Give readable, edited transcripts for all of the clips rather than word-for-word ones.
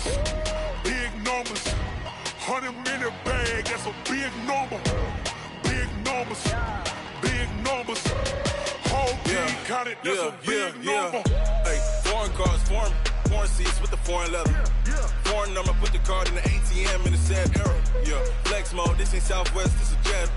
numbers, big numbers. 100-minute bag, that's a big number. Big numbers, big numbers. Whole team counted, that's a big number. Hey, foreign cars, foreign seats with the foreign leather. Foreign number, put the card in the ATM in the sad era. Yeah, flex mode, this ain't Southwest, this is Jet.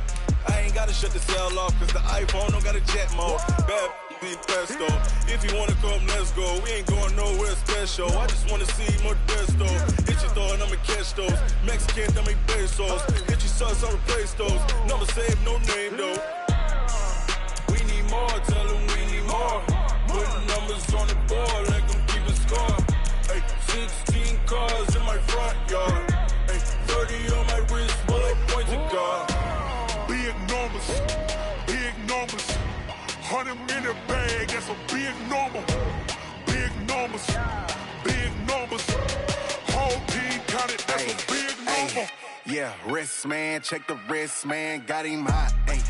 I ain't gotta shut the cell off, cause the iPhone don't got a jet mode. Bad be pesto. If you wanna come, let's go. We ain't going nowhere special. I just wanna see more Modesto. Hit your throw and I'ma catch those. Mexican, dummy pesos. Hit your sauce, I'll replace those. Number save, no name though. We need more, tell them we need more. Putting numbers on the board, like them keeping score. Hey, 16 cars in my front yard. Hey, 30 on my wrist, while I point to God. Big numbers, big numbers. 100-minute bag, that's a big number. Big numbers, big numbers. Whole team counted, that's a big number. Yeah, wrist man, check the wrist man, got him hot. Ay,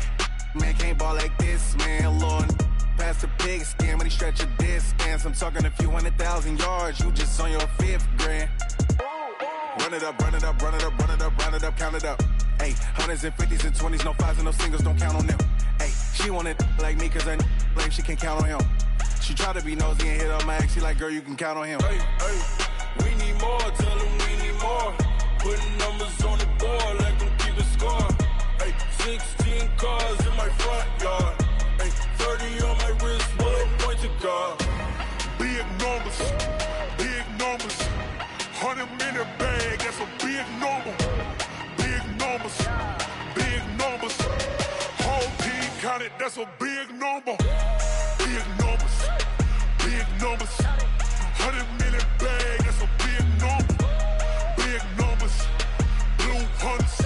man can't ball like this, man. Lord, past the pig skin when he stretch a distance. I'm talking a few 100,000 yards, you just on your 5th grand. Run it up, run it up, run it up, run it up, run it up, count it up. Ay, 100s and 50s and 20s, no 5s and no singles, don't count on them. Ay, she want it like me, cause I like she can count on him. She try to be nosy and hit up my ex, she like, girl, you can count on him. Hey, we need more, tell them we need more. Putting numbers on the board, like them keeping score. Hey, 16 cars in my front yard. Hey, 30 on my wrist, while I point to God. Big numbers, big numbers. 100-minute bag, that's a big number. Big numbers, big numbers. Whole team counted, that's a big number. Big numbers, big numbers. 100-minute bag, that's a big number. Big numbers, blue hunts.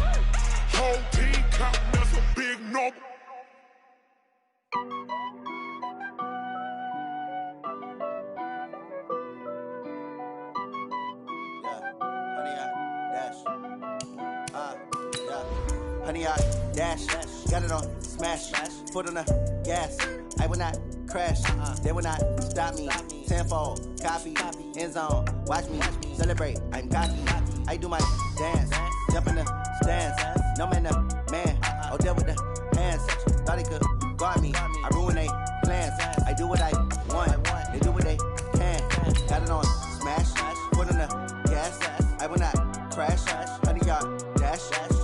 Whole team counting, that's a big number. Honey, I dash, got it on, smash, foot on the gas. I will not crash, they will not stop me. Tenfold, copy, end zone, watch me celebrate. I'm cocky, I do my dance, jump in the stands. No man, man, oh, there with the hands. Thought he could guard me, I ruin they plans. I do what I want, they do what they can. Got it on, smash, foot on the gas. I will not crash, honey, y'all dash,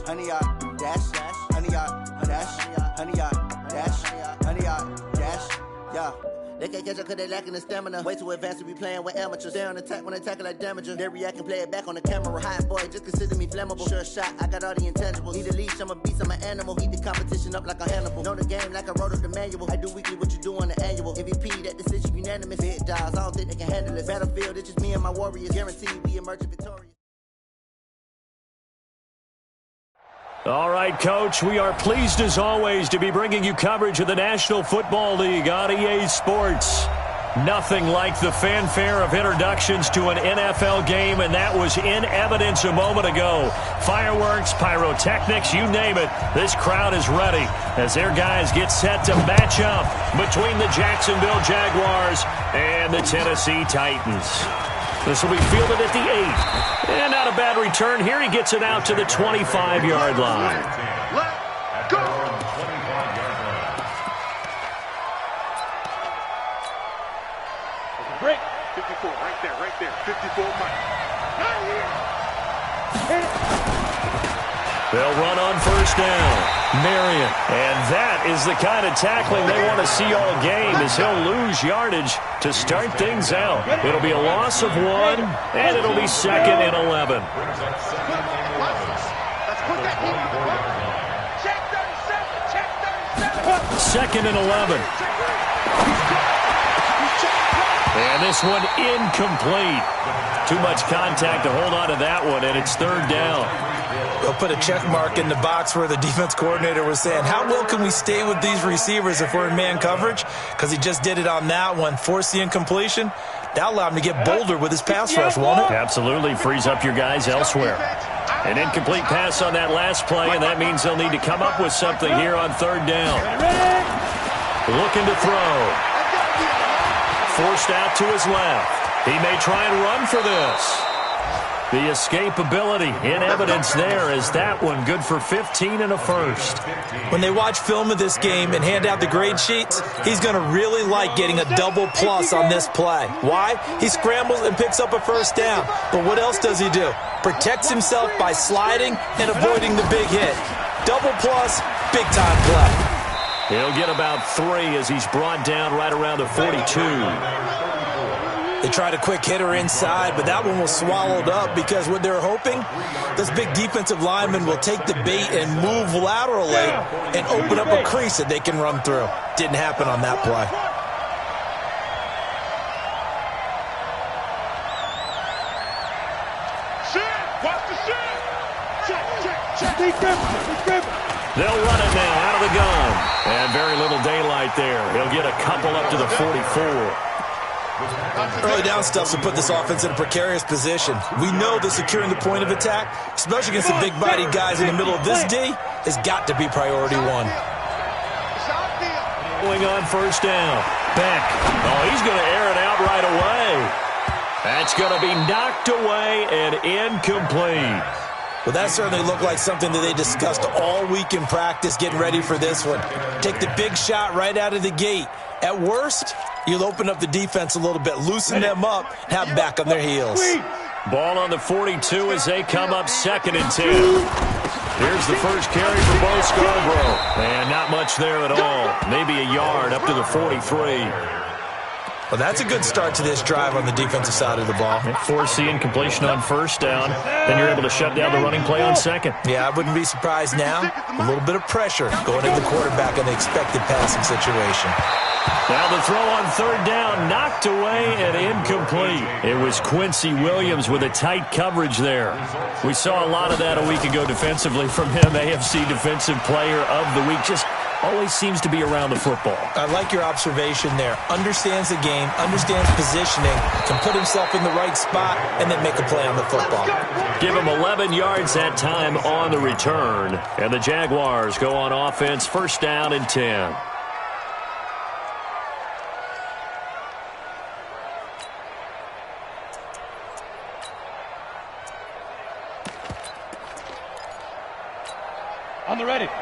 honey, y'all dash, honey, y'all dash, honey, y'all dash, honey, y'all dash, yeah. They can't catch up cause they lacking the stamina. Way too advanced to be playing with amateurs. Stay on attack when they tackle like damager. They react and play it back on the camera. Hot boy, just consider me flammable. Sure shot, I got all the intangibles. Need a leash, I'm a beast, I'm an animal. Eat the competition up like a Hannibal. Know the game like I wrote up the manual. I do weekly what you do on the annual. MVP, that decision unanimous. Big dials, I don't think they can handle it. Battlefield, it's just me and my warriors. Guaranteed we emerge victorious. All right, Coach, we are pleased as always to be bringing you coverage of the National Football League on EA Sports. Nothing like the fanfare of introductions to an NFL game, and that was in evidence a moment ago. Fireworks, pyrotechnics, you name it. This crowd is ready as their guys get set to match up between the Jacksonville Jaguars and the Tennessee Titans. This will be fielded at the 8. And not a bad return here. He gets it out to the 25-yard line. Let's go! Break. 54, right there. 54 Mike. They'll run on first down. Marion. And that is the kind of tackling they want to see all game as he'll lose yardage to start things out. It'll be a loss of 1, and it'll be 2nd and 11. Second and 11. And this one incomplete. Too much contact to hold on to that one, and it's 3rd down. They'll put a check mark in the box where the defense coordinator was saying, how well can we stay with these receivers if we're in man coverage? Because he just did it on that one, forced the incompletion. That allowed him to get bolder with his pass rush, won't it? Absolutely, frees up your guys elsewhere. An incomplete pass on that last play, and that means they'll need to come up with something here on 3rd down. Looking to throw. Forced out to his left. He may try and run for this. The escapability in evidence there as that one good for 15 and a first. When they watch film of this game and hand out the grade sheets, he's going to really like getting a double plus on this play. Why? He scrambles and picks up a first down. But what else does he do? Protects himself by sliding and avoiding the big hit. Double plus, big time play. He'll get about 3 as he's brought down right around the 42. They tried a quick hitter inside, but that one was swallowed up because what they're hoping, this big defensive lineman will take the bait and move laterally and open up a crease that they can run through. Didn't happen on that play. They'll run it now out of the gun. And very little daylight there. He'll get a couple up to the 44. Early down stuff to put this offense in a precarious position. We know that securing the point of attack, especially against the big-bodied guys in the middle of this D, has got to be priority one. Going on first down. Beck. Oh, he's going to air it out right away. That's going to be knocked away and incomplete. Well, that certainly looked like something that they discussed all week in practice getting ready for this one. Take the big shot right out of the gate. At worst, you'll open up the defense a little bit, loosen them up, and have them back on their heels. Ball on the 42 as they come up 2nd and 10. Here's the first carry for Bo Scarborough. And not much there at all. Maybe a yard up to the 43. Well, that's a good start to this drive on the defensive side of the ball. Forcing incompletion on first down. Then you're able to shut down the running play on second. Yeah, I wouldn't be surprised now. A little bit of pressure going into the quarterback in the expected passing situation. Now the throw on third down, knocked away and incomplete. It was Quincy Williams with a tight coverage there. We saw a lot of that a week ago defensively from him. AFC Defensive Player of the Week. Just always seems to be around the football. I like your observation there. Understands the game, understands positioning, can put himself in the right spot, and then make a play on the football. Give him 11 yards that time on the return. And the Jaguars go on offense, first down and 10.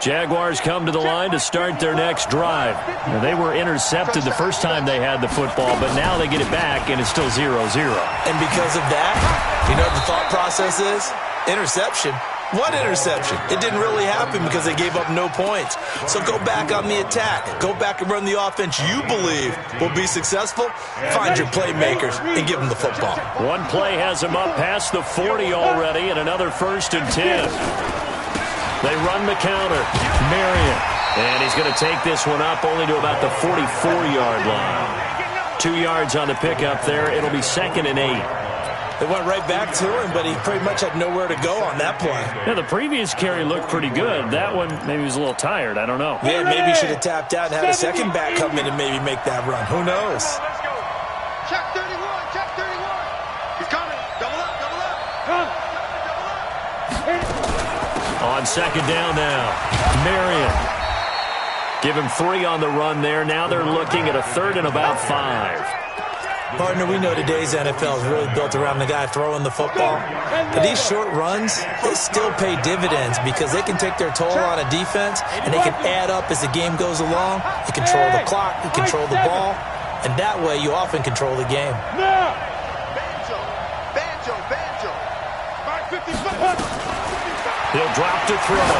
Jaguars come to the line to start their next drive. Now, they were intercepted the first time they had the football, but now they get it back, and it's still 0-0. And because of that, you know what the thought process is? Interception. What interception? It didn't really happen because they gave up no points. So go back on the attack. Go back and run the offense you believe will be successful. Find your playmakers and give them the football. One play has them up past the 40 already, and another 1st and 10. They run the counter. Marion. And he's going to take this one up only to about the 44-yard line. 2 yards on the pickup there. It'll be 2nd and 8. They went right back to him, but he pretty much had nowhere to go on that play. Yeah, the previous carry looked pretty good. That one, maybe he was a little tired. I don't know. Yeah, maybe he should have tapped out and had a second back come in and maybe make that run. Who knows? Check 31, check 31. He's coming. Double up, double up. Come. On second down now, Marion. Give him 3 on the run there. Now they're looking at a 3rd and about 5. Partner, we know today's NFL is really built around the guy throwing the football. But these short runs, they still pay dividends because they can take their toll on a defense and they can add up as the game goes along. You control the clock, you control the ball, and that way you often control the game. He'll drop to throw.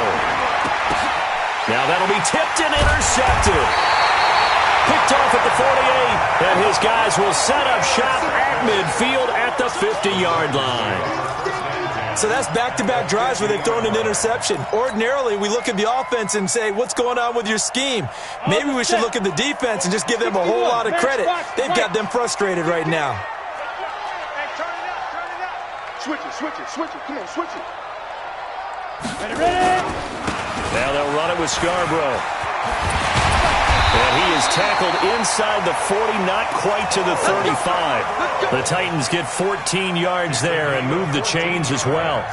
Now that'll be tipped and intercepted. Picked off at the 48, and his guys will set up shop at midfield at the 50-yard line. So that's back-to-back drives where they've thrown an interception. Ordinarily, we look at the offense and say, what's going on with your scheme? Maybe we should look at the defense and just give them a whole lot of credit. They've got them frustrated right now. Switch it, switch it, switch it. Come on, switch it. Ready? Now they'll run it with Scarborough. And he is tackled inside the 40, not quite to the 35. The Titans get 14 yards there and move the chains as well.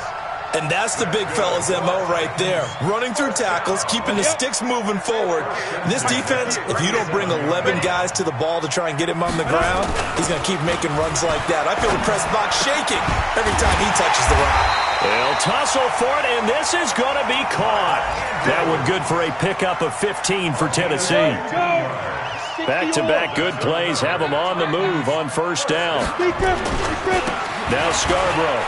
And that's the big fella's MO right there. Running through tackles, keeping the sticks moving forward. This defense, if you don't bring 11 guys to the ball to try and get him on the ground, he's going to keep making runs like that. I feel the press box shaking every time he touches the rock. They'll tussle for it, and this is going to be caught. That one good for a pickup of 15 for Tennessee. Back-to-back good plays have them on the move on first down. Now Scarborough.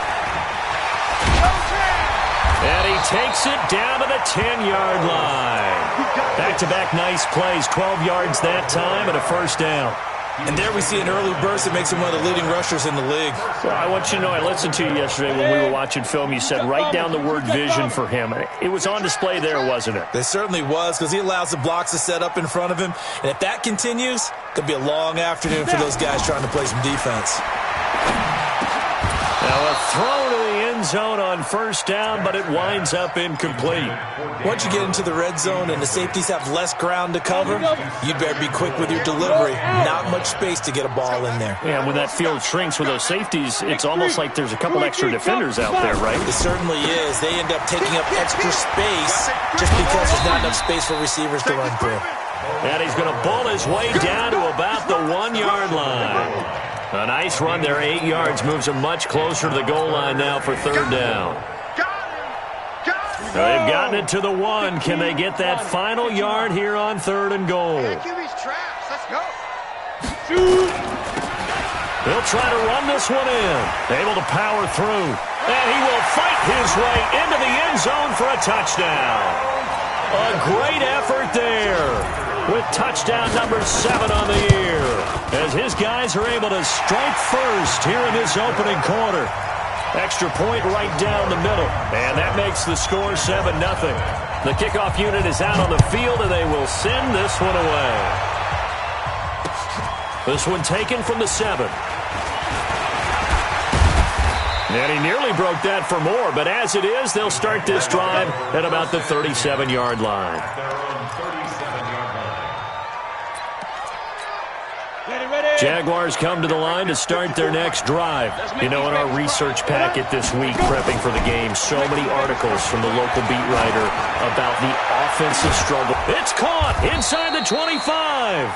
And he takes it down to the 10-yard line. Back-to-back nice plays, 12 yards that time and a first down. And there we see an early burst that makes him one of the leading rushers in the league. Well, I want you to know, I listened to you yesterday when we were watching film. You said write down the word vision for him. It was on display there, wasn't it? It certainly was, because he allows the blocks to set up in front of him. And if that continues, it could be a long afternoon for those guys trying to play some defense. Now a throw to the end zone on first down, but it winds up incomplete. Once you get into the red zone and the safeties have less ground to cover, you better be quick with your delivery. Not much space to get a ball in there. Yeah, when that field shrinks with those safeties, it's almost like there's a couple extra defenders out there, right? It certainly is. They end up taking up extra space just because there's not enough space for receivers to run through. And he's going to bull his way down to about the 1-yard line. A nice run there, 8 yards, moves him much closer to the goal line now for third down. They've gotten it to the 1. Can they get that final yard here on third and goal? Let's go. They'll try to run this one in. Able to power through. And he will fight his way into the end zone for a touchdown. A great effort there, with touchdown number 7 on the year, as his guys are able to strike first here in this opening quarter. Extra point right down the middle, and that makes the score 7-0. The kickoff unit is out on the field, and they will send this one away. This one taken from the 7. And he nearly broke that for more, but as it is, they'll start this drive at about the 37-yard line. Jaguars come to the line to start their next drive. You know, in our research packet this week, prepping for the game, so many articles from the local beat writer about the offensive struggle. It's caught inside the 25.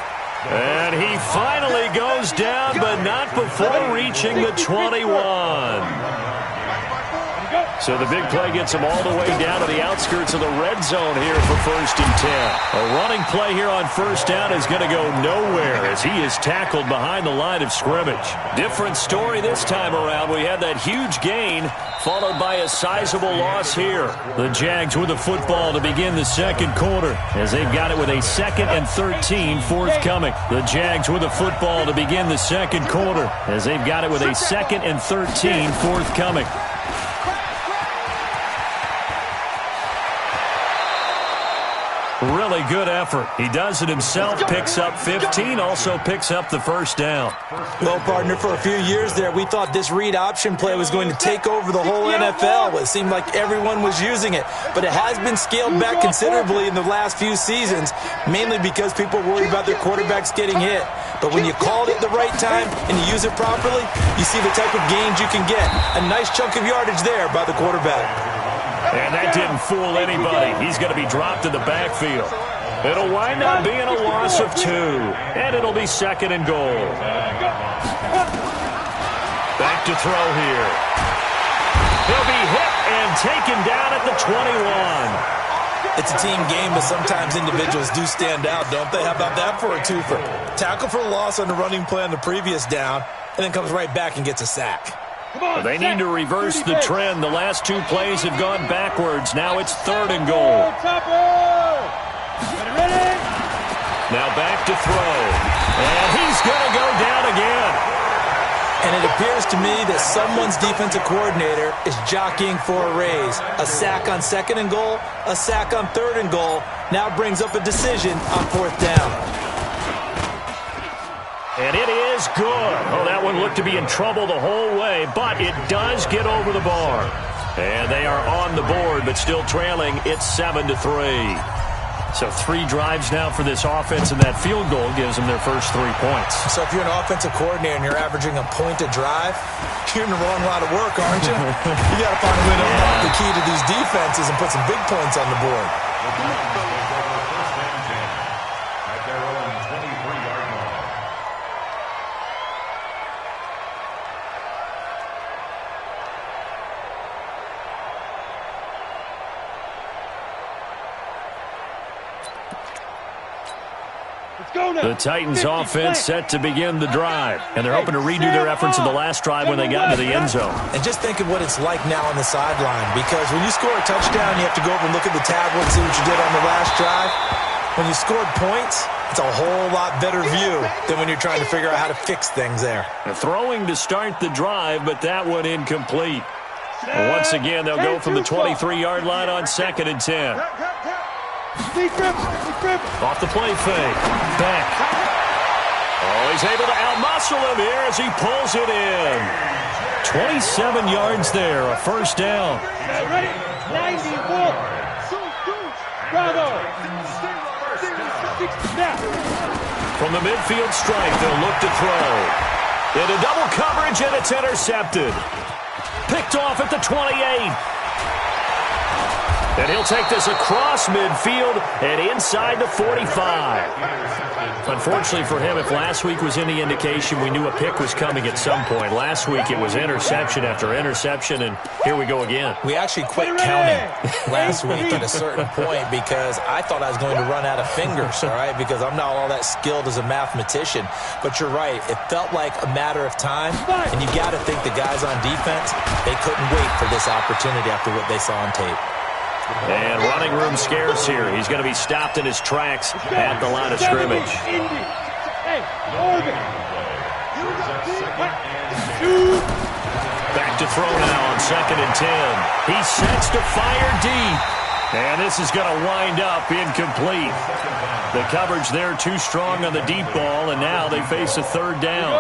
And he finally goes down, but not before reaching the 21. So the big play gets him all the way down to the outskirts of the red zone here for 1st and 10. A running play here on first down is going to go nowhere as he is tackled behind the line of scrimmage. Different story this time around. We had that huge gain followed by a sizable loss here. The Jags with the football to begin the second quarter as they've got it with a 2nd and 13 forthcoming. The Jags with the football to begin the second quarter as they've got it with a 2nd and 13 forthcoming. Really good effort. He does it himself, picks up 15, also picks up the first down. Well, partner, for a few years there, we thought this read option play was going to take over the whole NFL. It seemed like everyone was using it, but it has been scaled back considerably in the last few seasons, mainly because people are worried about their quarterbacks getting hit. But when you call it at the right time and you use it properly, you see the type of gains you can get. A nice chunk of yardage there by the quarterback. And that didn't fool anybody. He's going to be dropped in the backfield. It'll wind up being a loss of 2. And it'll be 2nd and goal. Back to throw here. He'll be hit and taken down at the 21. It's a team game, but sometimes individuals do stand out, don't they? How about that for a twofer? Tackle for a loss on the running play on the previous down, and then comes right back and gets a sack. They need to reverse the trend. The last 2 plays have gone backwards. Now it's 3rd and goal. Now back to throw. And he's going to go down again. And it appears to me that someone's defensive coordinator is jockeying for a raise. A sack on 2nd and goal, a sack on 3rd and goal. Now brings up a decision on 4th down. And it is good. Oh, that one looked to be in trouble the whole way, but it does get over the bar. And they are on the board, but still trailing. It's 7-3. So 3 drives now for this offense, and that field goal gives them their first 3 points. So if you're an offensive coordinator and you're averaging a point a drive, you're in the wrong line of work, aren't you? You got to find a way to unlock the key to these defenses and put some big points on the board. The Titans offense set to begin the drive, and they're hoping to redo their efforts in the last drive when they got into the end zone. And just think of what it's like now on the sideline, because when you score a touchdown, you have to go over and look at the tablet and see what you did on the last drive. When you scored points, it's a whole lot better view than when you're trying to figure out how to fix things there. They're throwing to start the drive, but that one incomplete. And once again, they'll go from the 23-yard line on 2nd and 10. Off the play fake. Beck. Oh, he's able to outmuscle him here as he pulls it in. 27 yards there, a first down. Ready? 91. Bravo. From the midfield strike, they'll look to throw. Into double coverage, and it's intercepted. Picked off at the 28. And he'll take this across midfield and inside the 45. Unfortunately for him, if last week was any indication, we knew a pick was coming at some point. Last week it was interception after interception, and here we go again. We actually quit counting last week at a certain point because I thought I was going to run out of fingers, all right, because I'm not all that skilled as a mathematician. But you're right. It felt like a matter of time, and you got to think the guys on defense, they couldn't wait for this opportunity after what they saw on tape. And running room scarce here. He's going to be stopped in his tracks at the line of scrimmage. Back to throw now on 2nd and 10. He sets to fire deep. And this is going to wind up incomplete. The coverage there too strong on the deep ball, and now they face a 3rd down.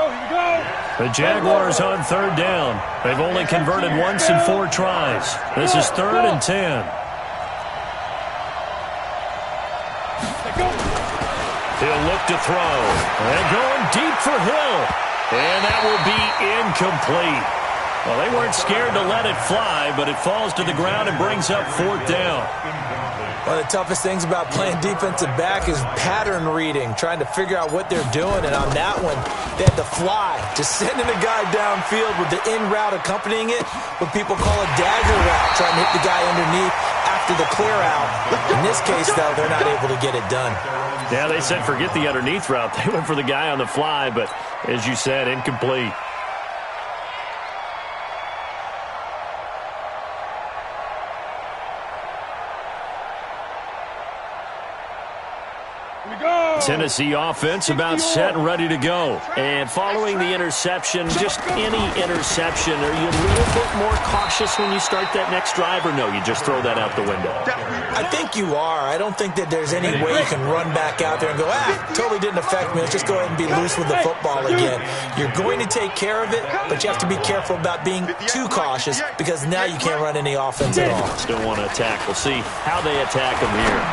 The Jaguars on 3rd down. They've only converted once in 4 tries. This is 3rd and 10. He'll look to throw. And going deep for Hill. And that will be incomplete. Well, they weren't scared to let it fly, but it falls to the ground and brings up 4th down. One of the toughest things about playing defensive back is pattern reading, trying to figure out what they're doing. And on that one, they had to fly, just sending a guy downfield with the in route accompanying it, what people call a dagger route, trying to hit the guy underneath after the clear out. In this case, though, they're not able to get it done. Yeah, they said forget the underneath route. They went for the guy on the fly, but as you said, incomplete. Tennessee offense about set and ready to go. And following the interception, just any interception, are you a little bit more cautious when you start that next drive, or no, you just throw that out the window? I think you are. I don't think that there's any way you can run back out there and go, totally didn't affect me. Let's just go ahead and be loose with the football again. You're going to take care of it, but you have to be careful about being too cautious because now you can't run any offense at all. Still want to attack. We'll see how they attack him here.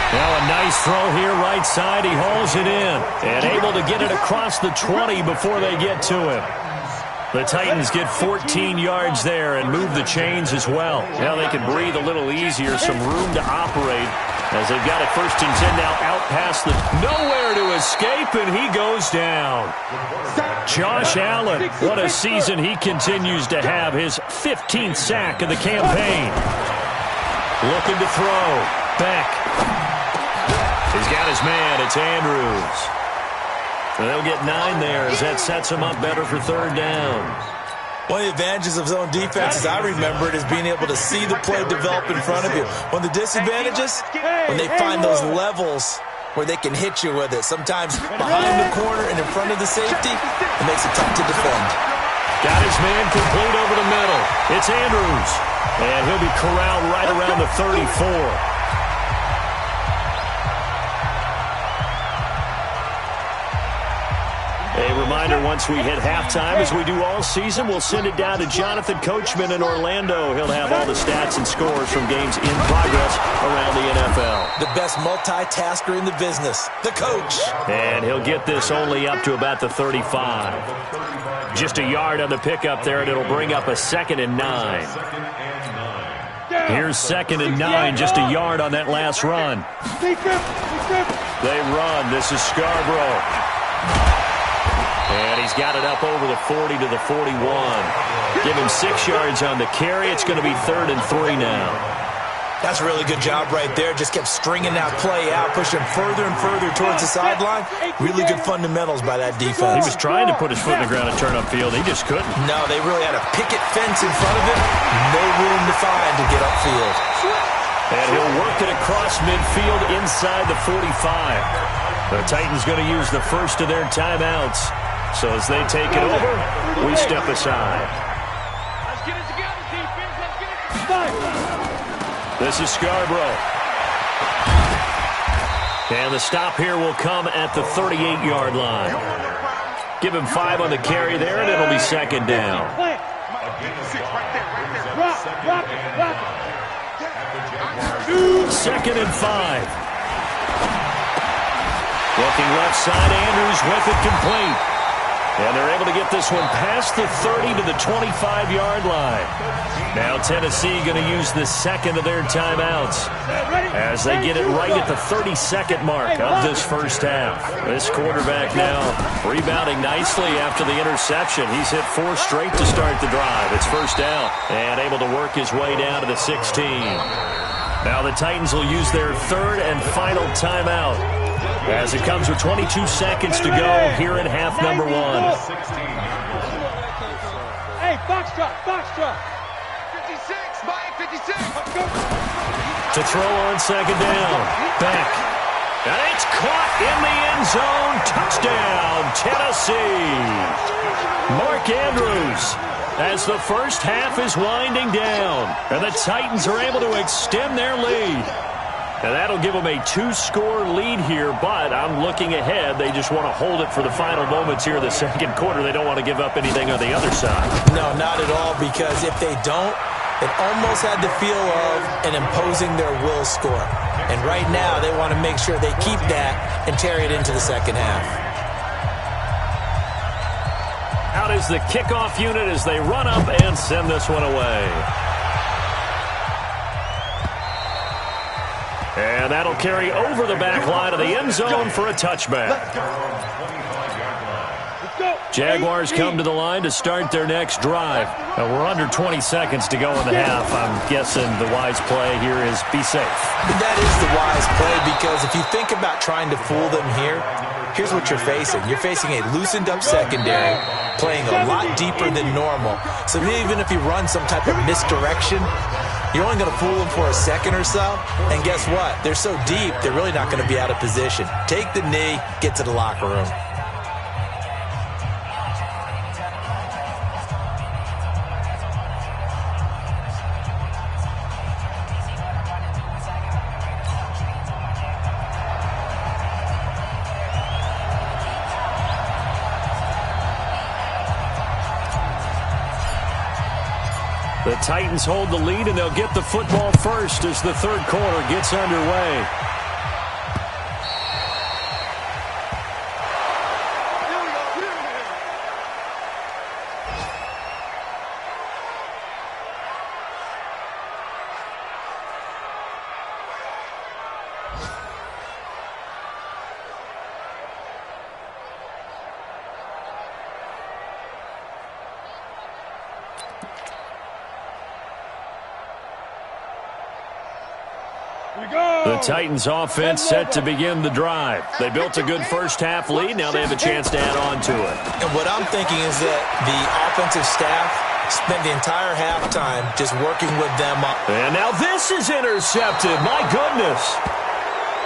Well, a nice throw here right side. He hauls it in and able to get it across the 20 before they get to him. The Titans get 14 yards there and move the chains as well. Now they can breathe a little easier, some room to operate as they've got it 1st and 10 now out past the nowhere to escape, and he goes down. Josh Allen, what a season he continues to have, his 15th sack of the campaign. Looking to throw. Beck. He's got his man. It's Andrews. They'll get 9 there as that sets him up better for 3rd down. One of the advantages of zone defense, as I remember it, is being able to see the play develop in front of you. One of the disadvantages, when they find those levels where they can hit you with it. Sometimes behind the corner and in front of the safety, it makes it tough to defend. Got his man complete over the middle. It's Andrews. And he'll be corralled right around the 34. A reminder, once we hit halftime, as we do all season, we'll send it down to Jonathan Coachman in Orlando. He'll have all the stats and scores from games in progress around the NFL. The best multitasker in the business, the coach. And he'll get this only up to about the 35. Just a yard on the pickup there, and it'll bring up a 2nd and 9. Here's 2nd and 9, just a yard on that last run. They run. This is Scarborough. And he's got it up over the 40 to the 41. Give him 6 yards on the carry. It's going to be 3rd and 3 now. That's a really good job right there. Just kept stringing that play out, pushing further and further towards the sideline. Really good fundamentals by that defense. He was trying to put his foot in the ground and turn upfield. He just couldn't. No, they really had a picket fence in front of him. No room to find to get upfield. And he'll work it across midfield inside the 45. The Titans going to use the first of their timeouts. So as they take it over, we step aside. Let's get it together, defense. Let's get it together. This is Scarborough. And the stop here will come at the 38-yard line. Give him 5 on the carry there, and it'll be 2nd down. 2nd and 5. Looking left side, Andrews with it complete. And they're able to get this one past the 30 to the 25-yard line. Now Tennessee going to use the 2nd of their timeouts as they get it right at the 32nd mark of this first half. This quarterback now rebounding nicely after the interception. He's hit 4 straight to start the drive. It's first down and able to work his way down to the 16. Now the Titans will use their 3rd and final timeout as it comes with 22 seconds to go here in half number 1. Hey, box drop. 56, Mike, 56. To throw on 2nd down. Back. And it's caught in the end zone. Touchdown, Tennessee. Mark Andrews, as the first half is winding down. And the Titans are able to extend their lead. And that'll give them a 2-score lead here, but I'm looking ahead. They just want to hold it for the final moments here in the 2nd quarter. They don't want to give up anything on the other side. No, not at all, because if they don't, it almost had the feel of an imposing their will score. And right now, they want to make sure they keep that and carry it into the 2nd half. Out is the kickoff unit as they run up and send this one away. And that'll carry over the back line of the end zone for a touchback. Jaguars come to the line to start their next drive. Now we're under 20 seconds to go in the half. I'm guessing the wise play here is be safe. That is the wise play, because if you think about trying to fool them here, here's what you're facing. You're facing a loosened up secondary, playing a lot deeper than normal. So even if you run some type of misdirection, you're only going to fool them for a second or so. And guess what? They're so deep, they're really not going to be out of position. Take the knee, get to the locker room. The Titans hold the lead, and they'll get the football first as the 3rd quarter gets underway. The Titans offense set to begin the drive. They built a good first half lead. Now they have a chance to add on to it. And what I'm thinking is that the offensive staff spent the entire halftime just working with them up. And now this is intercepted. My goodness.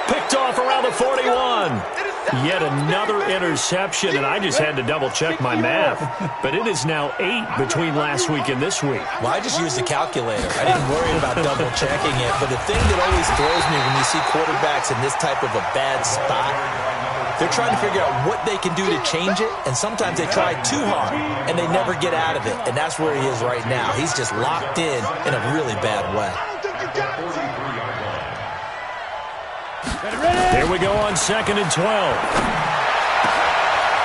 Picked off around the 41. Yet another interception, and I just had to double-check my math. But it is now 8 between last week and this week. Well, I just used the calculator. I didn't worry about double-checking it. But the thing that always throws me when you see quarterbacks in this type of a bad spot, they're trying to figure out what they can do to change it, and sometimes they try too hard, and they never get out of it, and that's where he is right now. He's just locked in a really bad way. Here we go on 2nd and 12.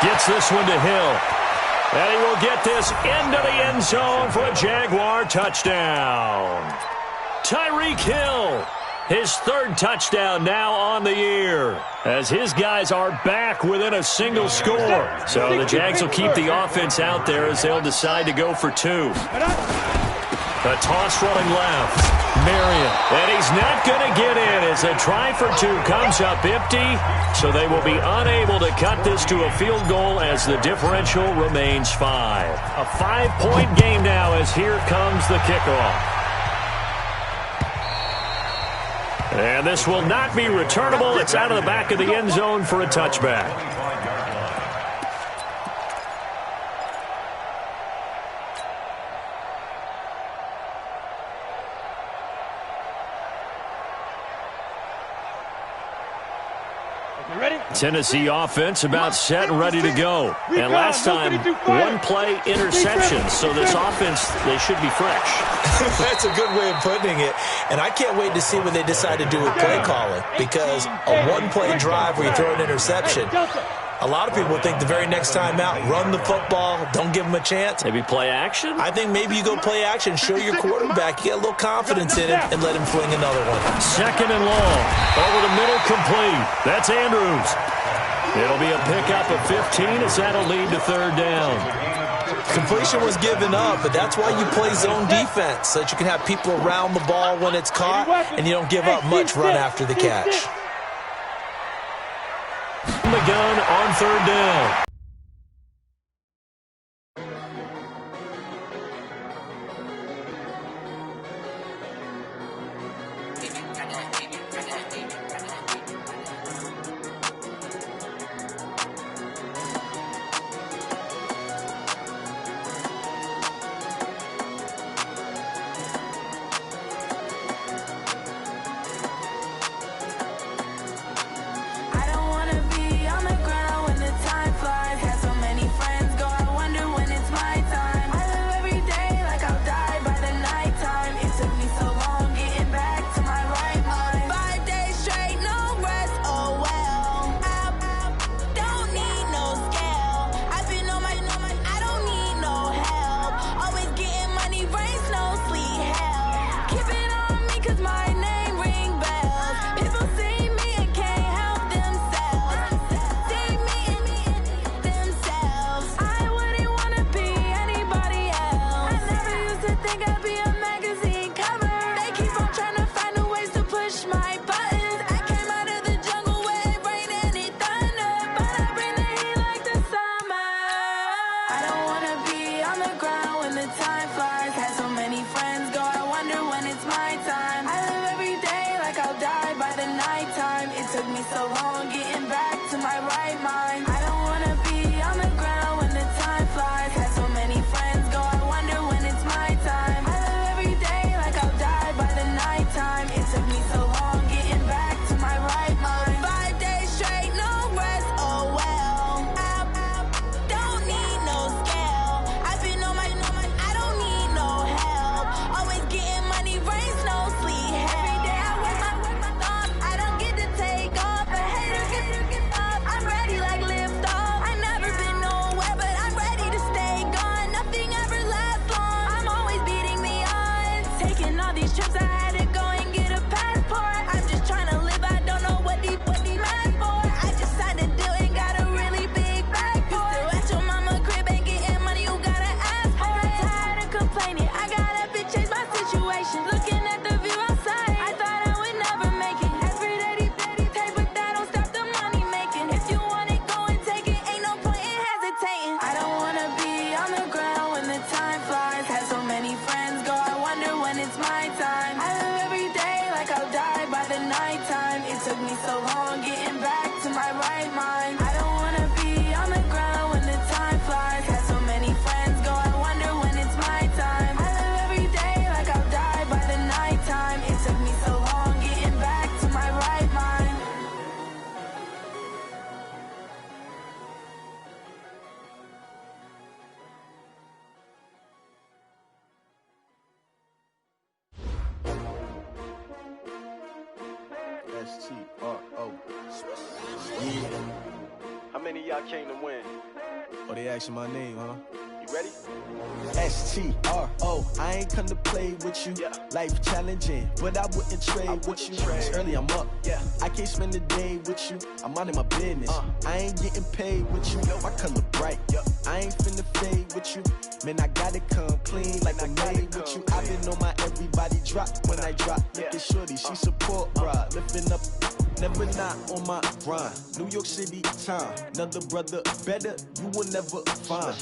Gets this one to Hill. And he will get this into the end zone for a Jaguar touchdown. Tyreek Hill, his 3rd touchdown now on the year, as his guys are back within a single score. So the Jags will keep the offense out there as they'll decide to go for 2. A toss running left. Marion. And he's not going to get in as a try for 2 comes up empty. So they will be unable to cut this to a field goal as the differential remains 5. A 5-point game now as here comes the kickoff. And this will not be returnable. It's out of the back of the end zone for a touchback. Tennessee offense about set and ready to go. And last time, 1-play interception. So this offense, they should be fresh. That's a good way of putting it. And I can't wait to see what they decide to do with play calling. Because a 1-play drive where you throw an interception, a lot of people think the very next time out, run the football, don't give them a chance. Maybe play action? I think maybe you go play action, show your quarterback, you get a little confidence in him, and let him fling another one. 2nd and long. Over the middle, complete. That's Andrews. It'll be a pickup of 15 as that'll lead to 3rd down. Completion was given up, but that's why you play zone defense, so that you can have people around the ball when it's caught, and you don't give up much run after the catch. The gun on 3rd down. Live S-T-R-O. Yeah. How many of y'all came to win? Oh, they asking my name, huh? You ready? S-T-R-O. I ain't come to play with you. Yeah. Life challenging, but I wouldn't trade with you. It's early, I'm up. Yeah. I can't spend the day with you. I'm minding my business. I ain't getting paid with you. My color bright. I ain't finna fade with you. Man, I gotta come clean like I'm made with you. I've been on my everybody drop when I drop. Look at shorty, she support, bruh. Lifting up, never not on my grind. New York City time. Another brother better, you will never find.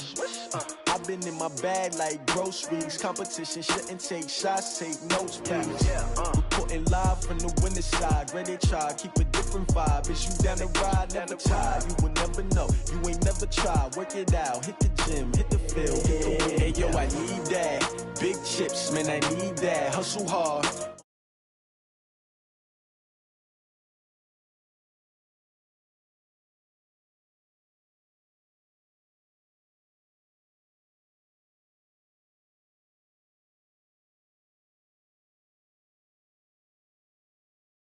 I've been in my bag like groceries. Competition shouldn't take shots, take notes, please. Reporting live from the winning side. Ready to try, keep a different vibe. Is you down the ride, never tired. You will never know, you ain't never tried. Work it out, hit the gym, hit the field, hit the wind. Hey yo, I need that. Big chips, man, I need that. Hustle hard,